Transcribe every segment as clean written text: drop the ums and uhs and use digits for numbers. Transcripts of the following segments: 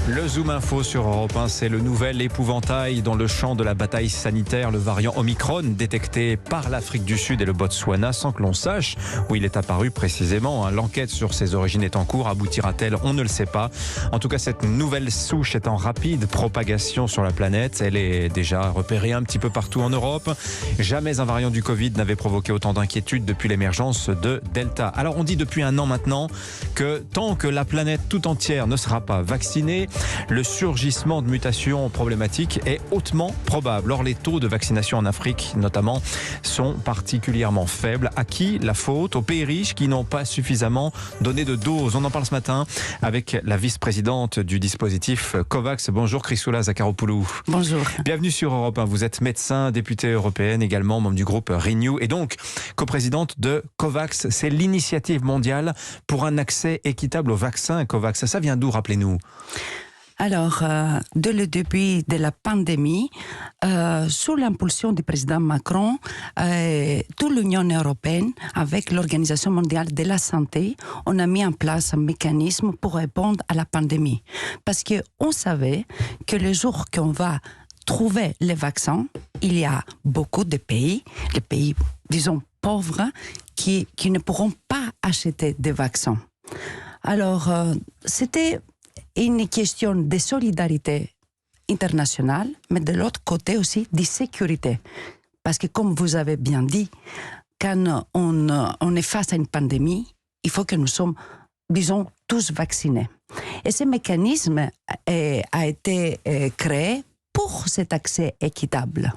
Le Zoom Info sur Europe 1, c'est le nouvel épouvantail dans le champ de la bataille sanitaire. Le variant Omicron détecté par l'Afrique du Sud et le Botswana sans que l'on sache où il est apparu précisément. L'enquête sur ses origines est en cours. Aboutira-t-elle? On ne le sait pas. En tout cas, cette nouvelle souche est en rapide propagation sur la planète. Elle est déjà repérée un petit peu partout en Europe. Jamais un variant du Covid n'avait provoqué autant d'inquiétude depuis l'émergence de Delta. Alors on dit depuis un an maintenant que tant que la planète tout entière ne sera pas vaccinée, le surgissement de mutations problématiques est hautement probable. Or, les taux de vaccination en Afrique, notamment, sont particulièrement faibles. À qui la faute? Aux pays riches qui n'ont pas suffisamment donné de doses. On en parle ce matin avec la vice-présidente du dispositif COVAX. Bonjour Chrysoula Zakharopoulou. Bonjour. Bienvenue sur Europe 1. Vous êtes médecin, députée européenne, également membre du groupe Renew et donc coprésidente de COVAX. C'est l'initiative mondiale pour un accès équitable aux vaccins. COVAX, ça vient d'où, rappelez-nous? Alors, dès le début de la pandémie, sous l'impulsion du président Macron, toute l'Union européenne, avec l'Organisation mondiale de la santé, on a mis en place un mécanisme pour répondre à la pandémie. Parce qu'on savait que le jour qu'on va trouver les vaccins, il y a beaucoup de pays, les pays, disons, pauvres, qui ne pourront pas acheter des vaccins. Alors, c'était une question de solidarité internationale, mais de l'autre côté aussi de sécurité. Parce que comme vous avez bien dit, quand on est face à une pandémie, il faut que nous sommes, disons, tous vaccinés. Et ce mécanisme a été créé pour cet accès équitable.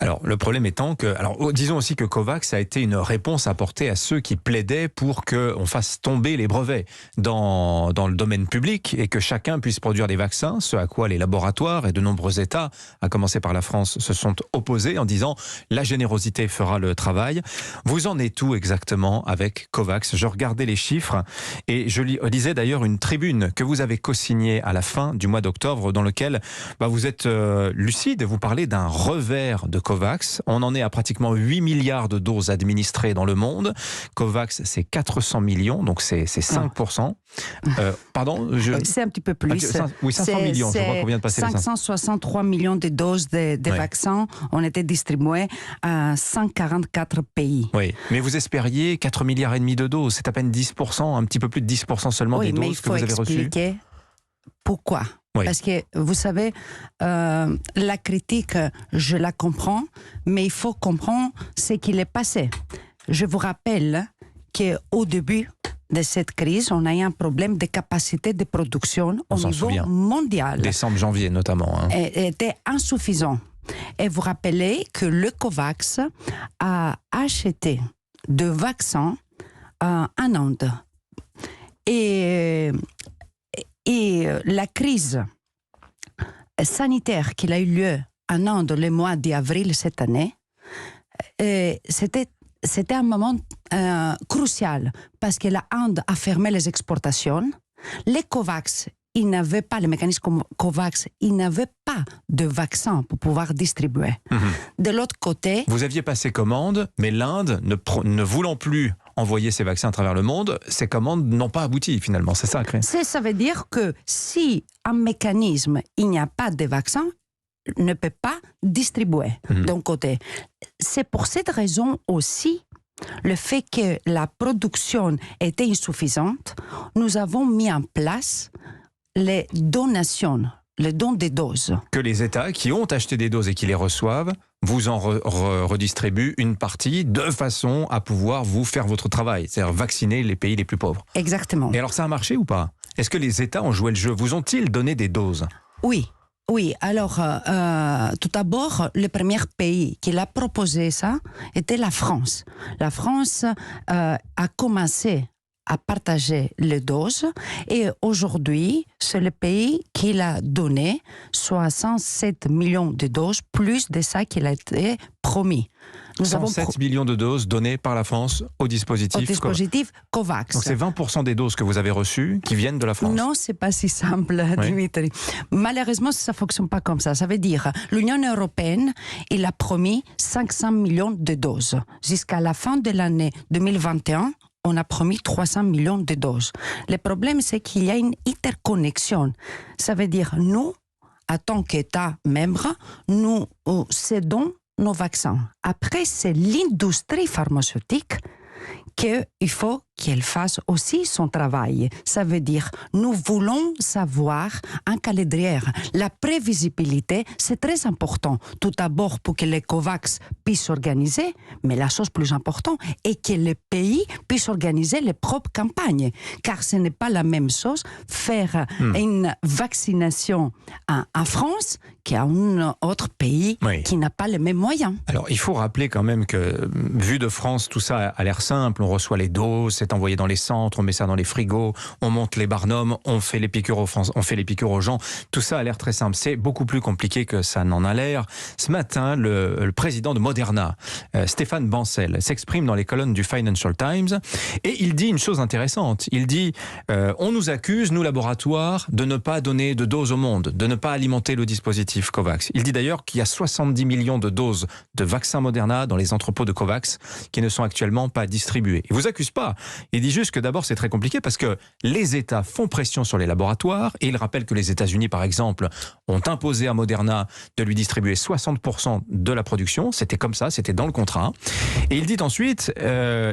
Alors, le problème étant que, disons aussi que COVAX a été une réponse apportée à ceux qui plaidaient pour qu'on fasse tomber les brevets dans le domaine public et que chacun puisse produire des vaccins, ce à quoi les laboratoires et de nombreux États, à commencer par la France, se sont opposés en disant la générosité fera le travail. Vous en êtes où exactement avec COVAX? Je regardais les chiffres et je lisais d'ailleurs une tribune que vous avez co-signée à la fin du mois d'octobre dans lequel vous êtes lucide, vous parlez d'un revers de COVAX. On en est à pratiquement 8 milliards de doses administrées dans le monde. COVAX, c'est 400 millions, donc c'est 5%. Pardon c'est un petit peu plus. Oui, 500 millions, je crois qu'on vient de passer 563 millions de doses de vaccins ont été distribuées à 144 pays. Oui, mais vous espériez 4,5 milliards de doses. C'est à peine 10%, un petit peu plus de 10% seulement des doses que vous avez reçues. Oui, mais il faut expliquer pourquoi. Oui. Parce que, vous savez, la critique, je la comprends, mais il faut comprendre ce qu'il est passé. Je vous rappelle qu'au début de cette crise, on a eu un problème de capacité de production au niveau mondial. Décembre, janvier notamment. Était insuffisant. Et vous rappelez que le COVAX a acheté de vaccins en Inde. Et la crise sanitaire qui a eu lieu en Inde le mois d'avril cette année, c'était un moment crucial parce que la Inde a fermé les exportations. Les COVAX, ils n'avaient pas, le mécanisme COVAX, ils n'avaient pas de vaccin pour pouvoir distribuer. De l'autre côté... Vous aviez passé commande, mais l'Inde, ne voulant plus envoyer ces vaccins à travers le monde, ces commandes n'ont pas abouti finalement, c'est ça? Ça veut dire que si un mécanisme, il n'y a pas de vaccin, ne peut pas distribuer d'un côté. C'est pour cette raison aussi, le fait que la production était insuffisante, nous avons mis en place les donations, les dons des doses. Que les États qui ont acheté des doses et qui les reçoivent vous en redistribuent une partie de façon à pouvoir vous faire votre travail, c'est-à-dire vacciner les pays les plus pauvres. Exactement. Et alors ça a marché ou pas? Est-ce que les États ont joué le jeu? Vous ont-ils donné des doses? Oui, alors tout d'abord, le premier pays qui l'a proposé ça était la France. La France a commencé à partager les doses et aujourd'hui, c'est le pays qui l'a donné 67 millions de doses, plus de ça qu'il a été promis. Nous 107 millions de doses données par la France au dispositif COVAX. Donc c'est 20% des doses que vous avez reçues qui viennent de la France. Non, c'est pas si simple, Dimitri. Malheureusement, ça fonctionne pas comme ça. Ça veut dire l'Union européenne, il a promis 500 millions de doses. Jusqu'à la fin de l'année 2021, on a promis 300 millions de doses. Le problème, c'est qu'il y a une interconnexion. Ça veut dire, nous, en tant qu'État membre, nous cédons nos vaccins. Après, c'est l'industrie pharmaceutique qu'il faut qu'elle fasse aussi son travail. Ça veut dire, nous voulons savoir un calendrier. La prévisibilité, c'est très important. Tout d'abord pour que les COVAX puissent s'organiser, mais la chose plus importante est que les pays puissent organiser les propres campagnes. Car ce n'est pas la même chose faire une vaccination en France qu'à un autre pays qui n'a pas les mêmes moyens. Alors, il faut rappeler quand même que, vu de France, tout ça a l'air simple. On reçoit les doses, c'est envoyé dans les centres, on met ça dans les frigos, on monte les barnums, on fait les piqûres aux gens. Tout ça a l'air très simple. C'est beaucoup plus compliqué que ça n'en a l'air. Ce matin, le président de Moderna, Stéphane Bancel, s'exprime dans les colonnes du Financial Times et il dit une chose intéressante. Il dit on nous accuse, nous laboratoires, de ne pas donner de doses au monde, de ne pas alimenter le dispositif COVAX. Il dit d'ailleurs qu'il y a 70 millions de doses de vaccins Moderna dans les entrepôts de COVAX qui ne sont actuellement pas distribués. Il ne vous accuse pas. Il dit juste que d'abord c'est très compliqué parce que les États font pression sur les laboratoires et il rappelle que les États-Unis par exemple ont imposé à Moderna de lui distribuer 60% de la production. C'était comme ça, c'était dans le contrat. Et il dit ensuite,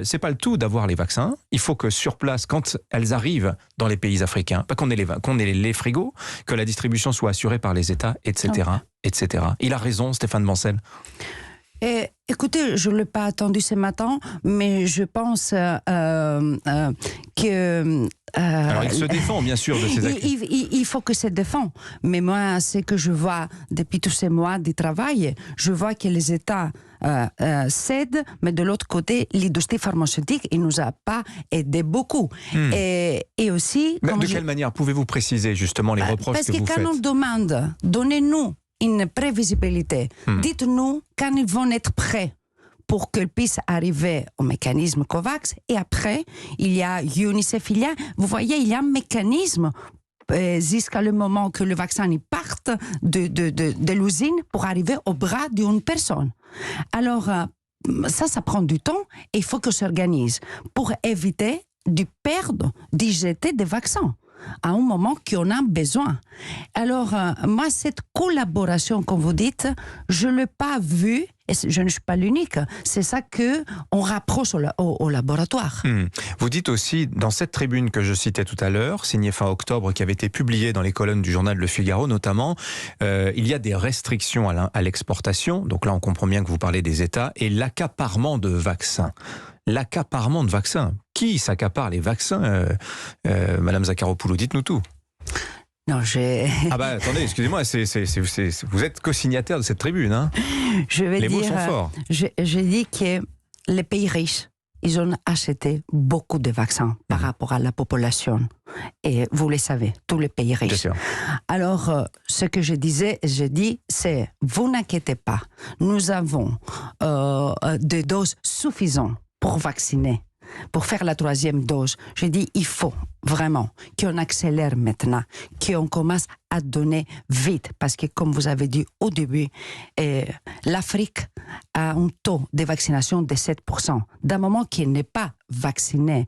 c'est pas le tout d'avoir les vaccins. Il faut que sur place, quand elles arrivent dans les pays africains, qu'on ait les frigos, que la distribution soit assurée par les États, etc., etc. Il a raison, Stéphane Bancel. Écoutez, je ne l'ai pas attendu ce matin, mais je pense que... Alors, il se défend, bien sûr, de ses actions. Il faut que se défende. Mais moi, ce que je vois depuis tous ces mois de travail, je vois que les États cèdent, mais de l'autre côté, l'industrie pharmaceutique, il ne nous a pas aidé beaucoup. Et aussi... Mais de quelle manière pouvez-vous préciser, justement, les reproches que vous faites? Parce que quand on demande, donnez-nous une prévisibilité. Dites-nous quand ils vont être prêts pour qu'ils puissent arriver au mécanisme COVAX. Et après, il y a UNICEF, vous voyez, il y a un mécanisme jusqu'à le moment que le vaccin parte de l'usine pour arriver au bras d'une personne. Alors, ça prend du temps et il faut que s'organise pour éviter de perdre, de jeter des vaccins à un moment qu'on a besoin. Alors, moi, cette collaboration, comme vous dites, je ne l'ai pas vue, et je ne suis pas l'unique, c'est ça qu'on rapproche au laboratoire. Vous dites aussi, dans cette tribune que je citais tout à l'heure, signée fin octobre, qui avait été publiée dans les colonnes du journal Le Figaro notamment, il y a des restrictions à l'exportation, donc là on comprend bien que vous parlez des États, et l'accaparement de vaccins. L'accaparement de vaccins. Qui s'accapare les vaccins Madame Zakharopoulou, dites-nous tout. Non, Ah bah attendez, excusez-moi, vous êtes co-signataire de cette tribune, hein? Les mots sont forts. Je dis que les pays riches, ils ont acheté beaucoup de vaccins par rapport à la population. Et vous le savez, tous les pays riches. Bien sûr. Alors, ce que je dis, c'est, vous n'inquiétez pas, nous avons des doses suffisantes pour vacciner, pour faire la 3e dose. Je dis, il faut vraiment qu'on accélère maintenant, qu'on commence à donner vite, parce que comme vous avez dit au début, l'Afrique a un taux de vaccination de 7%. D'un moment qu'il n'est pas vacciné,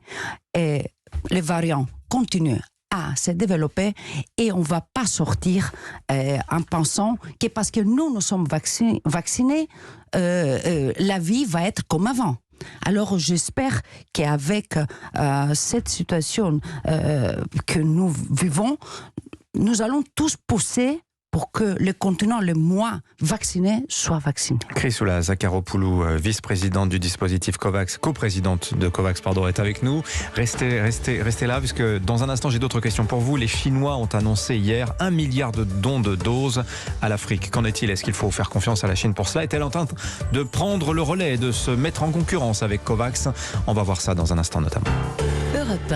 et les variants continuent à se développer et on ne va pas sortir en pensant que parce que nous sommes vaccinés, la vie va être comme avant. Alors j'espère qu'avec cette situation que nous vivons, nous allons tous pousser pour que le continent le moins vacciné soit vacciné. Chrysoula Zakharopoulou, vice-présidente du dispositif COVAX, coprésidente de COVAX, est avec nous. Restez là, puisque dans un instant, j'ai d'autres questions pour vous. Les Chinois ont annoncé hier 1 milliard de dons de doses à l'Afrique. Qu'en est-il? Est-ce qu'il faut faire confiance à la Chine pour cela? Est-elle en train de prendre le relais, de se mettre en concurrence avec COVAX? On va voir ça dans un instant notamment.